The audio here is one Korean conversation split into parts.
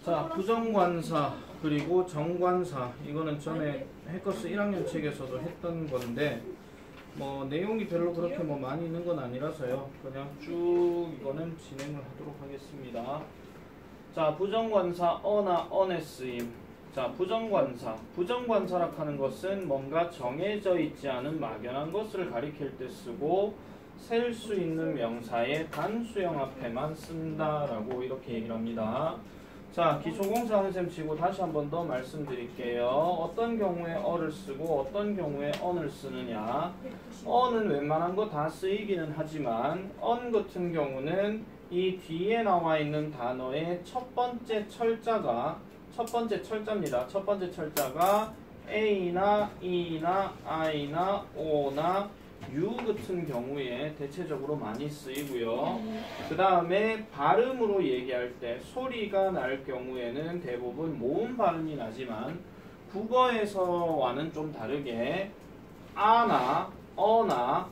자, 부정관사 그리고 정관사 이거는 전에 해커스 1학년 책에서도 했던 건데 뭐 내용이 별로 그렇게 뭐 많이 있는 건 아니라서요. 그냥 쭉 이거는 진행을 하도록 하겠습니다. 자, 부정관사 어나 언의 쓰임. 자, 부정관사라 하는 것은 뭔가 정해져 있지 않은 막연한 것을 가리킬 때 쓰고 셀 수 있는 명사의 단수형 앞에만 쓴다라고 이렇게 얘기를 합니다. 자, 기초공사 하는 셈 치고 다시 한 번 더 말씀드릴게요. 어떤 경우에 어를 쓰고 어떤 경우에 언을 쓰느냐. 언은 웬만한 거 다 쓰이기는 하지만 언 같은 경우는 이 뒤에 나와 있는 단어의 첫 번째 철자입니다. 첫 번째 철자가 A나 E나 I나 O나 U 같은 경우에 대체적으로 많이 쓰이고요. 그 다음에 발음으로 얘기할 때 소리가 날 경우에는 대부분 모음 발음이 나지만 국어에서와는 좀 다르게 아나, 어나,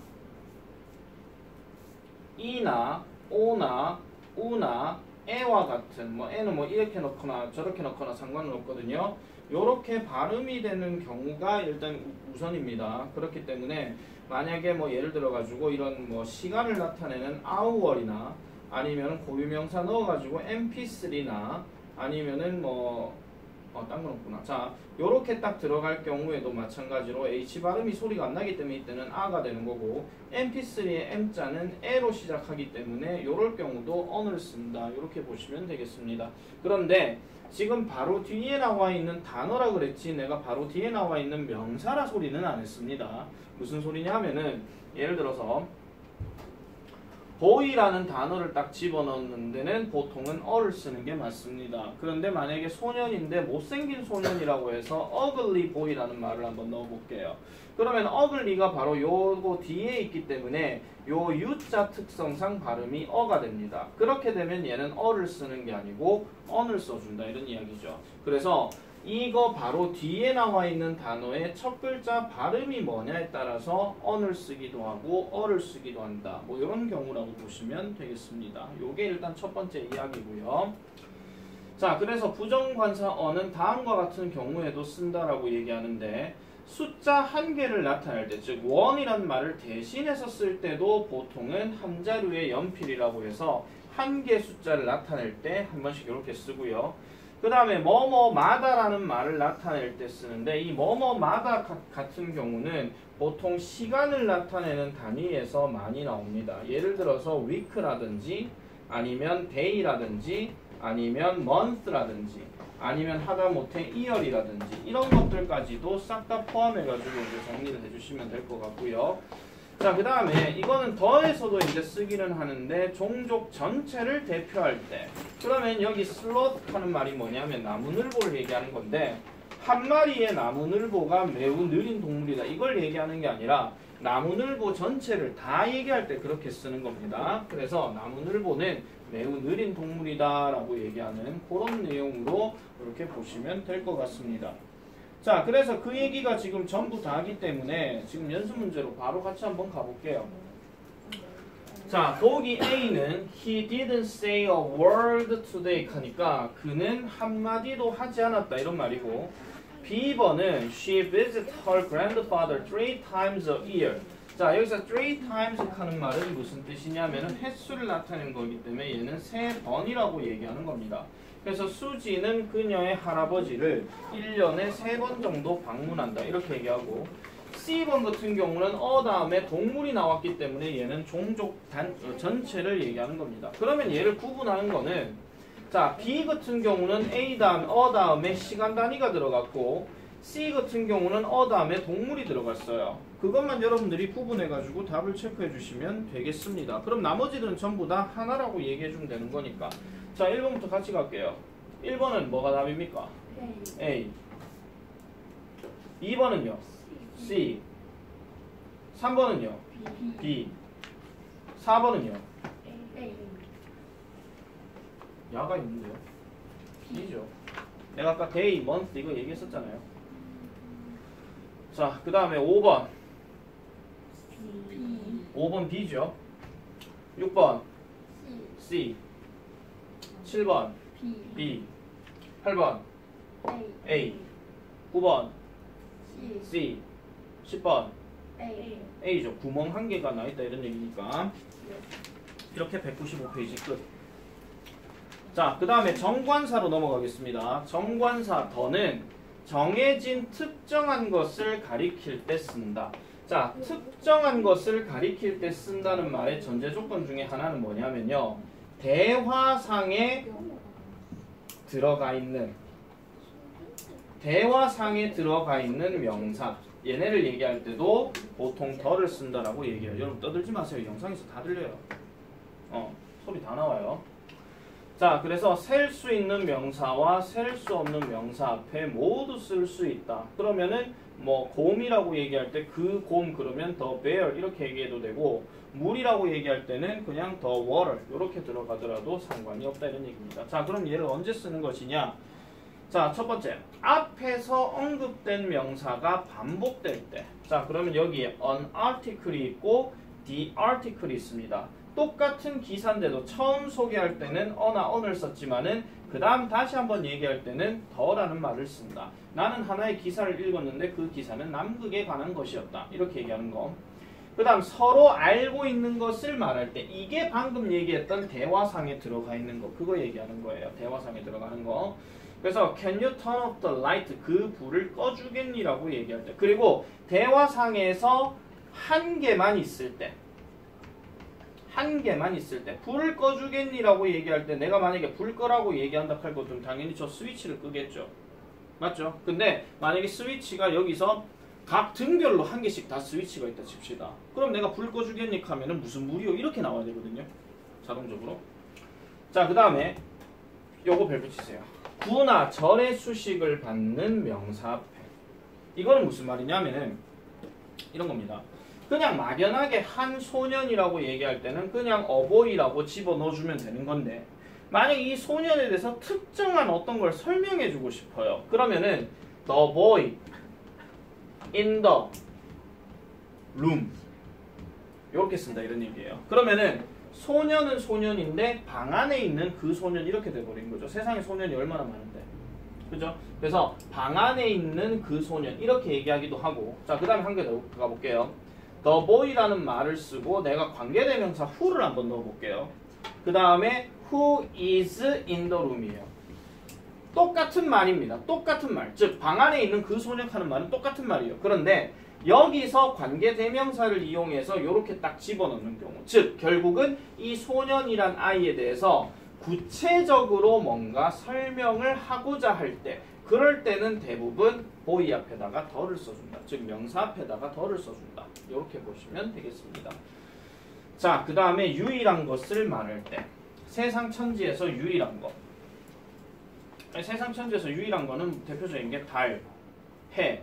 이나, 오나, 우나, 에와 같은 뭐 에는 뭐 이렇게 넣거나 저렇게 넣거나 상관은 없거든요. 요렇게 발음이 되는 경우가 일단 우선입니다. 그렇기 때문에 만약에 뭐 예를 들어 가지고 이런 뭐 시간을 나타내는 hour이나 아니면 고유명사 넣어 가지고 mp3나 아니면은 뭐 딴 건 없구나. 자, 요렇게 딱 들어갈 경우에도 마찬가지로 H 발음이 소리가 안 나기 때문에 이때는 아가 되는 거고 mp3의 m자는 에로 시작하기 때문에 요럴 경우도 on을 쓴다. 요렇게 보시면 되겠습니다. 그런데 지금 바로 뒤에 나와 있는 단어라 그랬지 내가 바로 뒤에 나와 있는 명사라 소리는 안 했습니다. 무슨 소리냐 하면은 예를 들어서 boy라는 단어를 딱 집어넣는 데는 보통은 어를 쓰는 게 맞습니다. 그런데 만약에 소년인데 못생긴 소년이라고 해서 ugly boy라는 말을 한번 넣어볼게요. 그러면 ugly가 바로 요거 뒤에 있기 때문에 요 U자 특성상 발음이 어가 됩니다. 그렇게 되면 얘는 어를 쓰는 게 아니고 on을 써준다 이런 이야기죠. 그래서 이거 바로 뒤에 나와 있는 단어의 첫 글자 발음이 뭐냐에 따라서 on을 쓰기도 하고 어를 쓰기도 한다. 뭐 이런 경우라고 보시면 되겠습니다. 요게 일단 첫 번째 이야기고요. 자, 그래서 부정관사 어는 다음과 같은 경우에도 쓴다라고 얘기하는데 숫자 한 개를 나타낼 때, 즉 원이라는 말을 대신해서 쓸 때도 보통은 한 자루의 연필이라고 해서 한 개 숫자를 나타낼 때 한 번씩 이렇게 쓰고요. 그 다음에 뭐뭐마다라는 말을 나타낼 때 쓰는데 이 뭐뭐마다 같은 경우는 보통 시간을 나타내는 단위에서 많이 나옵니다. 예를 들어서 week라든지 아니면 day라든지 아니면 month라든지 아니면 하다못해 year이라든지 이런 것들까지도 싹 다 포함해가지고 이제 정리를 해주시면 될 것 같고요. 자, 그 다음에 이거는 더해서도 이제 쓰기는 하는데 종족 전체를 대표할 때 그러면 여기 슬롯 하는 말이 뭐냐면 나무늘보를 얘기하는 건데 한 마리의 나무늘보가 매우 느린 동물이다 이걸 얘기하는 게 아니라 나무늘보 전체를 다 얘기할 때 그렇게 쓰는 겁니다. 그래서 나무늘보는 매우 느린 동물이다 라고 얘기하는 그런 내용으로 이렇게 보시면 될 것 같습니다. 자, 그래서 그 얘기가 지금 전부 다 하기 때문에 지금 연습 문제로 바로 같이 한번 가볼게요. 자, 보기 A는 He didn't say a word today 하니까 그는 한마디도 하지 않았다 이런 말이고 B번은 She visited her grandfather 3 times a year. 자, 여기서 3 times 하는 말은 무슨 뜻이냐면은 횟수를 나타내는 거기 때문에 얘는 3번이라고 얘기하는 겁니다. 그래서 수지는 그녀의 할아버지를 1년에 3번 정도 방문한다 이렇게 얘기하고 C번 같은 경우는 다음에 동물이 나왔기 때문에 얘는 종족 전체를 얘기하는 겁니다. 그러면 얘를 구분하는 거는 자, B 같은 경우는 A 다음에 시간 단위가 들어갔고 C 같은 경우는 다음에 동물이 들어갔어요. 그것만 여러분들이 구분해가지고 답을 체크해 주시면 되겠습니다. 그럼 나머지들은 전부 다 하나라고 얘기해 주면 되는 거니까. 자, 1번부터 같이 갈게요. 1번은 뭐가 답입니까? A. 2번은요? C. 3번은요? B. 4번은요? 야가 있는데요? B죠. 내가 아까 day, month 이거 얘기했었잖아요. 자, 그 다음에 5번. 5번 B죠. 6번 C. 7번 B. 8번 A 9번 C 10번 A죠. 구멍 한 개가 나있다 이런 얘기니까 이렇게 195페이지 끝. 자, 그 다음에 정관사로 넘어가겠습니다. 정관사 더는 정해진 특정한 것을 가리킬 때 쓴다. 자, 특정한 것을 가리킬 때 쓴다는 말의 전제 조건 중에 하나는 뭐냐면요. 대화상에 들어가 있는 명사 얘네를 얘기할 때도 보통 더를 쓴다라고 얘기해요. 여러분 떠들지 마세요. 영상에서 다 들려요. 소리 다 나와요. 자, 그래서 셀 수 있는 명사와 셀 수 없는 명사 앞에 모두 쓸 수 있다. 그러면은 뭐 곰이라고 얘기할 때 그 곰 그러면 the bear 이렇게 얘기해도 되고 물이라고 얘기할 때는 그냥 the water 이렇게 들어가더라도 상관이 없다 이런 얘기입니다. 자, 그럼 얘를 언제 쓰는 것이냐? 자, 첫 번째 앞에서 언급된 명사가 반복될 때. 자, 그러면 여기에 an article이 있고 the article이 있습니다. 똑같은 기사인데도 처음 소개할 때는 어나 on을 썼지만은 그 다음 다시 한번 얘기할 때는 더라는 말을 쓴다. 나는 하나의 기사를 읽었는데 그 기사는 남극에 관한 것이었다. 이렇게 얘기하는 거. 그 다음 서로 알고 있는 것을 말할 때 이게 방금 얘기했던 대화상에 들어가 있는 거 그거 얘기하는 거예요. 대화상에 들어가는 거. 그래서 can you turn off the light? 그 불을 꺼주겠니? 라고 얘기할 때 그리고 대화상에서 한 개만 있을 때 불을 꺼주겠니? 라고 얘기할 때 내가 만약에 불 꺼라고 얘기한다 할거든 당연히 저 스위치를 끄겠죠. 맞죠? 근데 만약에 스위치가 여기서 각 등별로 한 개씩 다 스위치가 있다 칩시다. 그럼 내가 불 꺼주겠니? 하면은 무슨 물이요? 이렇게 나와야 되거든요. 자동적으로. 자, 그 다음에 요거 별 붙이세요. 구나 절의 수식을 받는 명사 앞에. 이거는 무슨 말이냐면은 이런 겁니다. 그냥 막연하게 한 소년이라고 얘기할 때는 그냥 어보이라고 집어넣어주면 되는 건데 만약 이 소년에 대해서 특정한 어떤 걸 설명해주고 싶어요. 그러면은 the boy in the room 이렇게 쓴다 이런 얘기예요. 그러면은 소년은 소년인데 방 안에 있는 그 소년 이렇게 돼버린 거죠. 세상에 소년이 얼마나 많은데. 그죠? 그래서 방 안에 있는 그 소년 이렇게 얘기하기도 하고. 자, 그 다음에 한 개 더 가볼게요. the boy라는 말을 쓰고 내가 관계대명사 who를 한번 넣어볼게요. 그 다음에 who is in the room이에요. 똑같은 말입니다. 똑같은 말. 즉 방 안에 있는 그 소년 하는 말은 똑같은 말이에요. 그런데 여기서 관계대명사를 이용해서 이렇게 딱 집어넣는 경우 즉 결국은 이 소년이란 아이에 대해서 구체적으로 뭔가 설명을 하고자 할 때 그럴 때는 대부분 boy 앞에다가 더를 써준다. 즉 명사 앞에다가 더를 써준다. 이렇게 보시면 되겠습니다. 자, 그 다음에 유일한 것을 말할 때 세상 천지에서 유일한 것. 세상 천지에서 유일한 거는 대표적인 게 달, 해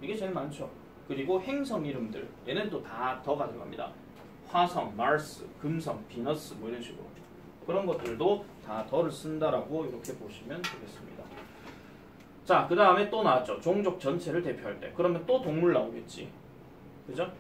이게 제일 많죠. 그리고 행성 이름들 얘는 또 다 더가 들어갑니다. 화성, 마르스, 금성, 비너스 뭐 이런 식으로 그런 것들도 다 더를 쓴다라고 이렇게 보시면 되겠습니다. 자, 그 다음에 또 나왔죠. 종족 전체를 대표할 때. 그러면 또 동물 나오겠지. 그죠?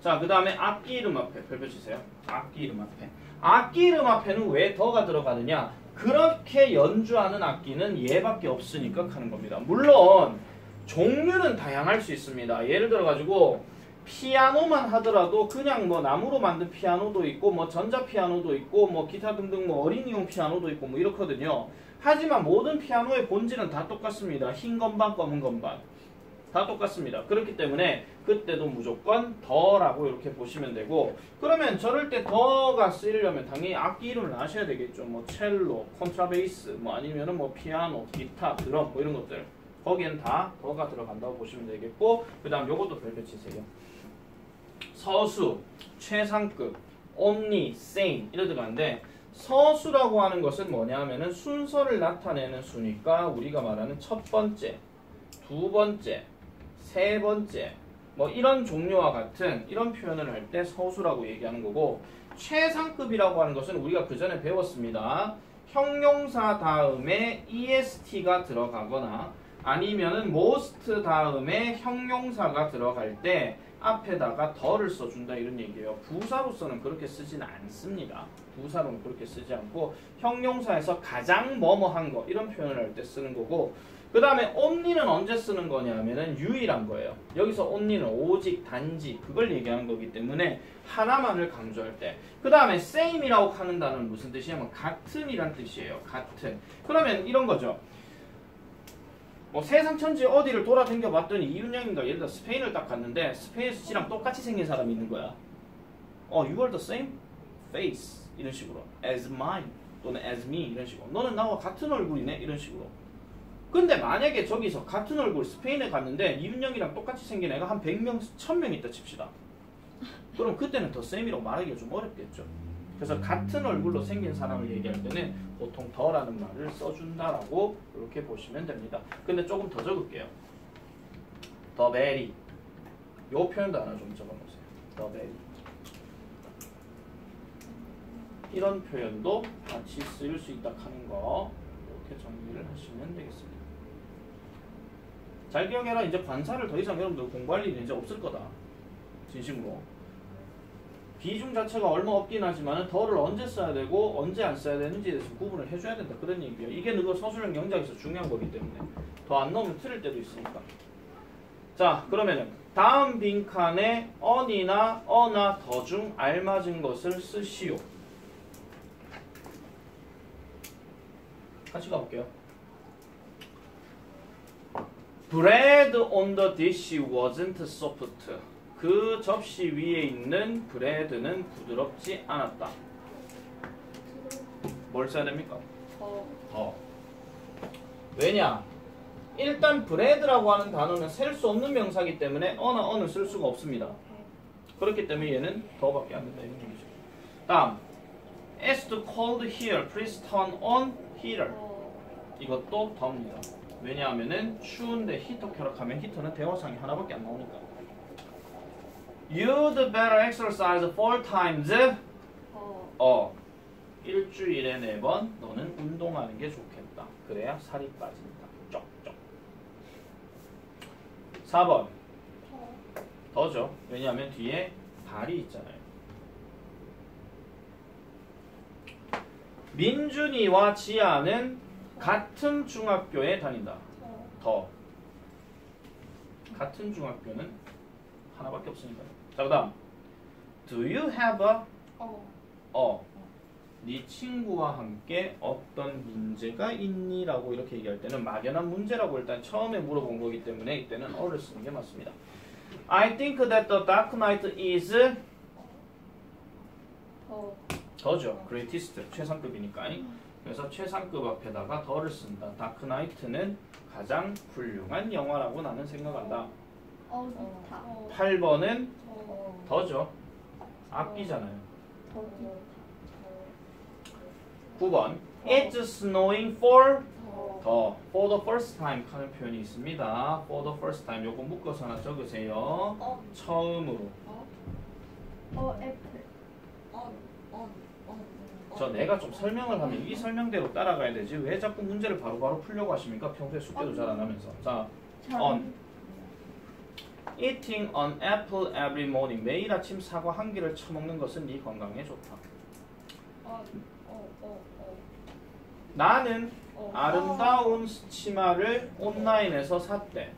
자, 그 다음에 악기 이름 앞에 별표 치세요. 악기 이름 앞에. 악기 이름 앞에는 왜 더가 들어가느냐? 그렇게 연주하는 악기는 얘밖에 없으니까 하는 겁니다. 물론 종류는 다양할 수 있습니다. 예를 들어 가지고 피아노만 하더라도 그냥 뭐 나무로 만든 피아노도 있고 뭐 전자 피아노도 있고 뭐 기타 등등 뭐 어린이용 피아노도 있고 뭐 이렇거든요. 하지만 모든 피아노의 본질은 다 똑같습니다. 흰 건반, 검은 건반 다 똑같습니다. 그렇기 때문에 그때도 무조건 더라고 이렇게 보시면 되고 그러면 저럴 때 더가 쓰이려면 당연히 악기 이름을 아셔야 되겠죠. 뭐 첼로, 콘트라베이스 뭐 아니면은 뭐 피아노, 기타, 드럼 뭐 이런 것들 거기엔 다 더가 들어간다고 보시면 되겠고 그 다음 요것도 별표 치세요. 서수, 최상급, only, same 이래 들어가는데 서수라고 하는 것은 뭐냐 하면은 순서를 나타내는 수니까 우리가 말하는 첫 번째, 두 번째, 세 번째 뭐 이런 종류와 같은 이런 표현을 할 때 서수라고 얘기하는 거고 최상급이라고 하는 것은 우리가 그 전에 배웠습니다. 형용사 다음에 est가 들어가거나 아니면은 most 다음에 형용사가 들어갈 때 앞에다가 더를 써준다 이런 얘기예요. 부사로서는 그렇게 쓰진 않습니다. 부사로는 그렇게 쓰지 않고 형용사에서 가장 뭐뭐한 거 이런 표현을 할 때 쓰는 거고, 그 다음에 only는 언제 쓰는 거냐면은 유일한 거예요. 여기서 only는 오직, 단지 그걸 얘기하는 거기 때문에 하나만을 강조할 때. 그 다음에 same이라고 하는 단어는 무슨 뜻이냐면 같은이란 뜻이에요. 같은. 그러면 이런 거죠. 뭐 세상 천지 어디를 돌아다녀 봤더니 이윤영인가 예를 들어 스페인을 딱 갔는데 스페인에서 지랑 똑같이 생긴 사람이 있는 거야. You are the same face 이런 식으로, as mine 또는 as me 이런 식으로, 너는 나와 같은 얼굴이네 이런 식으로. 근데 만약에 저기서 같은 얼굴 스페인에 갔는데 이윤영이랑 똑같이 생긴 애가 한 100명, 1000명 있다 칩시다. 그럼 그때는 더 same이라고 말하기가 좀 어렵겠죠. 그래서 같은 얼굴로 생긴 사람을 얘기할 때는 보통 더라는 말을 써준다라고 이렇게 보시면 됩니다. 근데 조금 더 적을게요. 더 very. 요 표현도 하나 좀 적어놓으세요. 더 very. 이런 표현도 같이 쓰일 수 있다 하는 거 이렇게 정리를 하시면 되겠습니다. 잘 기억해라. 이제 관사를 더 이상 여러분들 공부할 일이 이제 없을 거다. 진심으로. 비중 자체가 얼마 없긴 하지만 더를 언제 써야 되고 언제 안 써야 되는지에 대해서 구분을 해줘야 된다 그런 얘기예요. 이게 너가 서술형 영작에서 중요한 거기 때문에 더 안 넣으면 틀릴 때도 있으니까. 자, 그러면은 다음 빈칸에 on이나 어나 더 중 알맞은 것을 쓰시오. 같이 가볼게요. Bread on the dish wasn't soft. 그 접시 위에 있는 브레드는 부드럽지 않았다. 뭘 써야 됩니까? 더. 왜냐? 일단 브레드라고 하는 단어는 셀 수 없는 명사이기 때문에 어나 어는 쓸 수가 없습니다. 그렇기 때문에 얘는 더밖에 안 된다 이런 얘기죠. 다음, It's too cold here. Please turn on heater. 이것도 더입니다. 왜냐하면은 추운데 히터 켜라 하면 히터는 대화상이 하나밖에 안 나오니까. You'd better exercise 4 times. 일주일에 4번 너는 운동하는 게 좋겠다. 그래야 살이 빠진다. 쪽쪽. 4번. 더죠. 왜냐하면 뒤에 발이 있잖아요. 민준이와 지아는 같은 중학교에 다닌다. 더. 같은 중학교는 하나밖에 없으니까요. 자, 그 다음 Do you have a 네 친구와 함께 어떤 문제가 있니? 라고 이렇게 얘기할 때는 막연한 문제라고 일단 처음에 물어본 거기 때문에 이때는 어를 쓰는 게 맞습니다. I think that the Dark Knight is 더죠. greatest. 최상급이니까. 그래서 최상급 앞에다가 더를 쓴다. 다크 나이트는 가장 훌륭한 영화라고 나는 생각한다. 8번은 더죠. 앞이잖아요. 9번 It's snowing for the first time 하는 표현이 있습니다. for the first time 요거 묶어서 하나 적으세요. 처음으로. 저 내가 좀 설명을 하면 이 설명대로 따라가야 되지 왜 자꾸 문제를 바로바로 풀려고 하십니까? 평소에 숙제도 잘 안 하면서. 자, on Eating an apple every morning. 매일 아침 사과 한 개를 처먹는 것은 네 건강에 좋다. 나는 아름다운 치마를 온라인에서 샀대.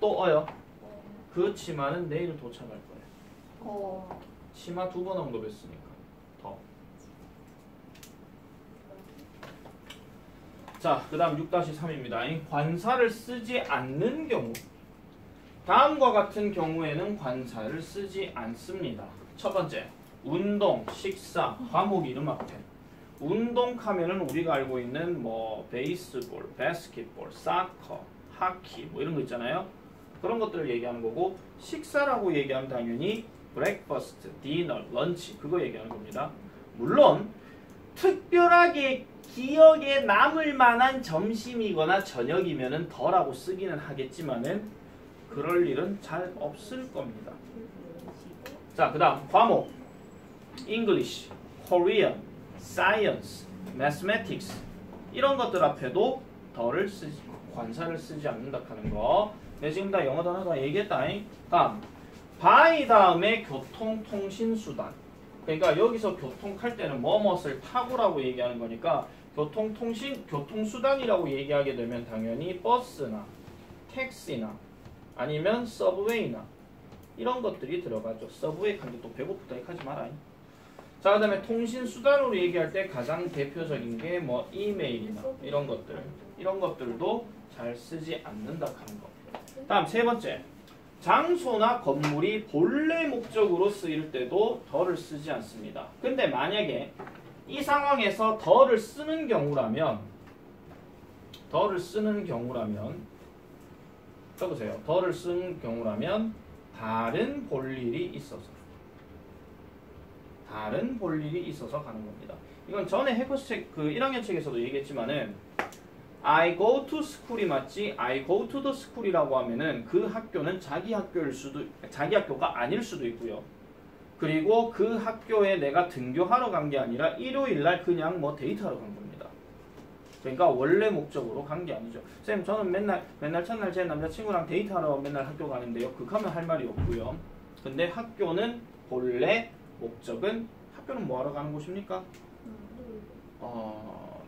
또 그 치마는 내일 도착할 거야. 치마 2번 언급했으니까 더. 자, 그 다음 6-3입니다. 관사를 쓰지 않는 경우. 다음과 같은 경우에는 관사를 쓰지 않습니다. 첫 번째, 운동, 식사, 과목 이름 앞에. 운동 하면은 우리가 알고 있는 뭐 베이스볼, 바스켓볼, 사커, 하키 뭐 이런 거 있잖아요. 그런 것들을 얘기하는 거고, 식사라고 얘기하면 당연히 브렉퍼스트, 디너, 런치 그거 얘기하는 겁니다. 물론 특별하게 기억에 남을 만한 점심이거나 저녁이면은 더라고 쓰기는 하겠지만은 그럴 일은 잘 없을 겁니다. 자, 그 다음 과목 English, Korean, Science, Mathematics 이런 것들 앞에도 더를 쓰지, 관사를 쓰지 않는다 하는 거. 내 지금 다 영어 단어 다 얘기했다. 다음 by 다음에 교통통신수단. 그러니까 여기서 교통할 때는 뭐뭇을 타고라고 얘기하는 거니까 교통수단이라고 얘기하게 되면 당연히 버스나 택시나 아니면 서브웨이나 이런 것들이 들어가죠. 서브웨이 간데 또 배고프다 하지 마라. 자, 그 다음에 통신수단으로 얘기할 때 가장 대표적인 게 뭐 이메일이나 이런 것들도 잘 쓰지 않는다 하는 거. 다음 세 번째, 장소나 건물이 본래 목적으로 쓰일 때도 더를 쓰지 않습니다. 근데 만약에 이 상황에서 더를 쓰는 경우라면 써보세요. 더를 쓰는 경우라면 다른 볼 일이 있어서 가는 겁니다. 이건 전에 해커스 책 그 1학년 책에서도 얘기했지만은 I go to school이 맞지 I go to the school이라고 하면은 그 학교는 자기 학교가 아닐 수도 있고요. 그리고 그 학교에 내가 등교하러 간 게 아니라 일요일 날 그냥 뭐 데이트하러 간 겁니다. 그러니까 원래 목적으로 간 게 아니죠. 쌤 저는 맨날 첫날 제 남자친구랑 데이트하러 맨날 학교 가는데요. 극하면 할 말이 없고요. 근데 학교는 본래 목적은 학교는 뭐 하러 가는 곳입니까?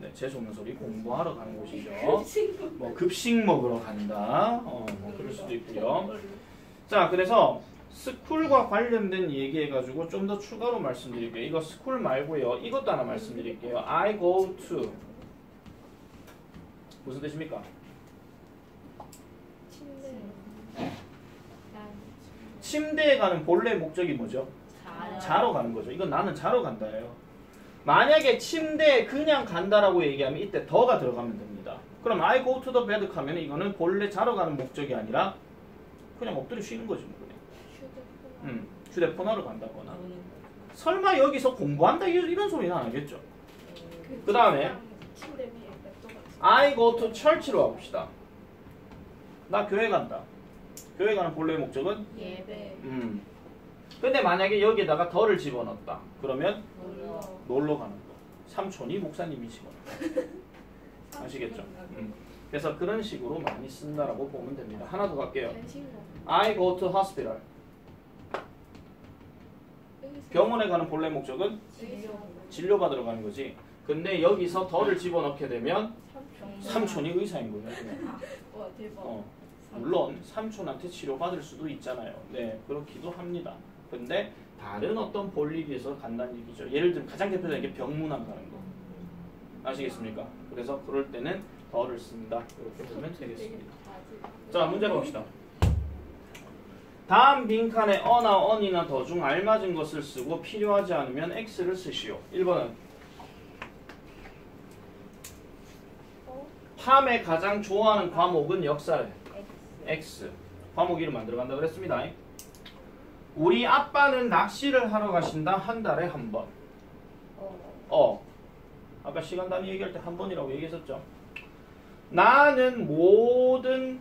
네, 재수 없는 소리 공부하러 가는 곳이죠. 뭐 급식 먹으러 간다. 뭐 그럴 수도 있고요. 자, 그래서 스쿨과 관련된 얘기해가지고 좀 더 추가로 말씀드릴게요. 이거 스쿨 말고요. 이것도 하나 말씀드릴게요. I go to 무슨 뜻입니까? 침대에 가는 본래 목적이 뭐죠? 자러 가는 거죠. 이건 나는 자러 간다예요. 만약에 침대에 그냥 간다라고 얘기하면 이때 더가 들어가면 됩니다. 그럼 I go to the bed 하면 이거는 본래 자러 가는 목적이 아니라 그냥 엎드려 쉬는 거지 뭐 그냥. 휴대폰 하러 간다거나. 설마 여기서 공부한다 이런 소리는 안 하겠죠. 그 다음에 I go to church로 와봅시다. 나 교회 간다. 교회 가는 본래 목적은? 예배. 근데 만약에 여기에다가 더를 집어넣었다. 그러면 놀러 가는 거. 삼촌이 목사님이시거나. 아시겠죠? 그래서 그런 식으로 많이 쓴다라고 보면 됩니다. 하나 더 갈게요. I go to hospital. 병원에 가는 본래 목적은? 진료받으러 가는 거지. 근데 여기서 더를 집어넣게 되면 삼촌이 의사인 거예요. 와 대박. 물론 삼촌한테 치료받을 수도 있잖아요. 네, 그렇기도 합니다. 근데 다른 어떤 볼일에서 간다는 얘기죠. 예를 들면 가장 대표적인 게 병문안 가는 거. 아시겠습니까? 그래서 그럴 때는 더를 쓴다. 이렇게 보면 되겠습니다. 자, 문제 봅시다. 다음 빈칸에 어나 언이나 더 중 알맞은 것을 쓰고 필요하지 않으면 x를 쓰시오. 1번은 팜의 가장 좋아하는 과목은 역사래. X. 과목 이름 만들어 간다 그랬습니다. 우리 아빠는 낚시를 하러 가신다. 한 달에 한 번. 아까 시간 단위 얘기할 때 한 번이라고 얘기했었죠. 나는 모든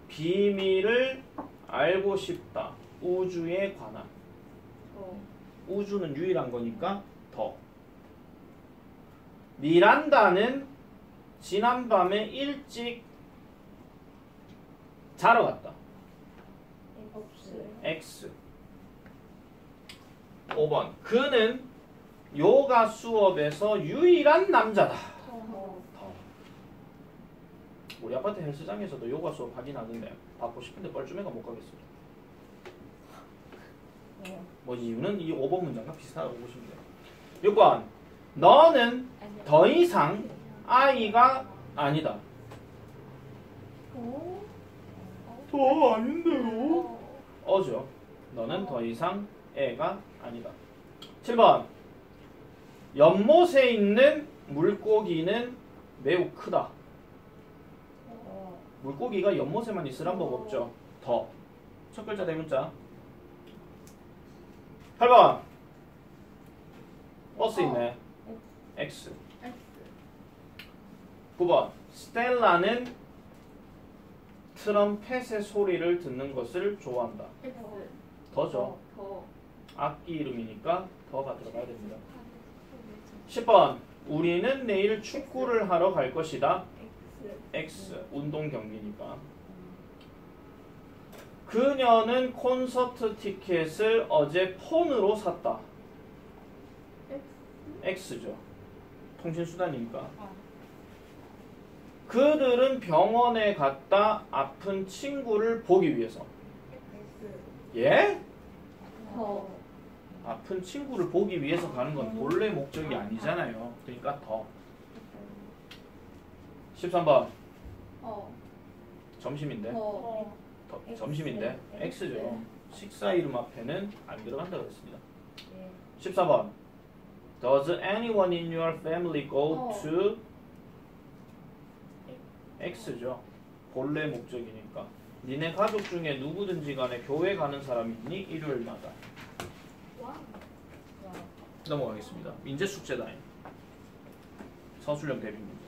비밀을 알고 싶다. 우주에 관한. 우주는 유일한 거니까 더. 미란다는 지난밤에 일찍 자러 갔다. X. 5번. 그는 요가 수업에서 유일한 남자다. 더. 우리 아파트 헬스장에서도 요가 수업 하긴 하던데 받고 싶은데 뻘쭘해가 못 가겠어요. 뭐 이유는 이 5번 문장과 비슷하다고 보시면 돼요. 6번. 너는 더 이상 아이가 아니다. 더 아닌데요? 어죠. 너는 더 이상 애가 아니다. 7번. 연못에 있는 물고기는 매우 크다. 물고기가 연못에만 있으란 법 없죠. 더. 첫 글자 대문자. 8번. 버스 있네. X. 9번. 스텔라는 트럼펫의 소리를 듣는 것을 좋아한다. 더죠. 악기 이름이니까 더가 들어가야 됩니다. 10번. 우리는 내일 축구를 하러 갈 것이다. X. 운동 경기니까. 그녀는 콘서트 티켓을 어제 폰으로 샀다. X죠. 통신수단이니까. 그들은 병원에 갔다 아픈 친구를 보기 위해서. 예? 더. 아픈 친구를 보기 위해서 가는 건 본래 목적이 아니잖아요. 그러니까 더. 13번. 점심인데. 점심인데. X죠. 식사 이름 앞에는 안 들어간다고 했습니다. 14번. Does anyone in your family go to X죠. 본래 목적이니까. 니네 가족 중에 누구든지 간에 교회 가는 사람이 있니? 일요일마다. 넘어가겠습니다. 민재 숙제다임. 서술형 대비 문제.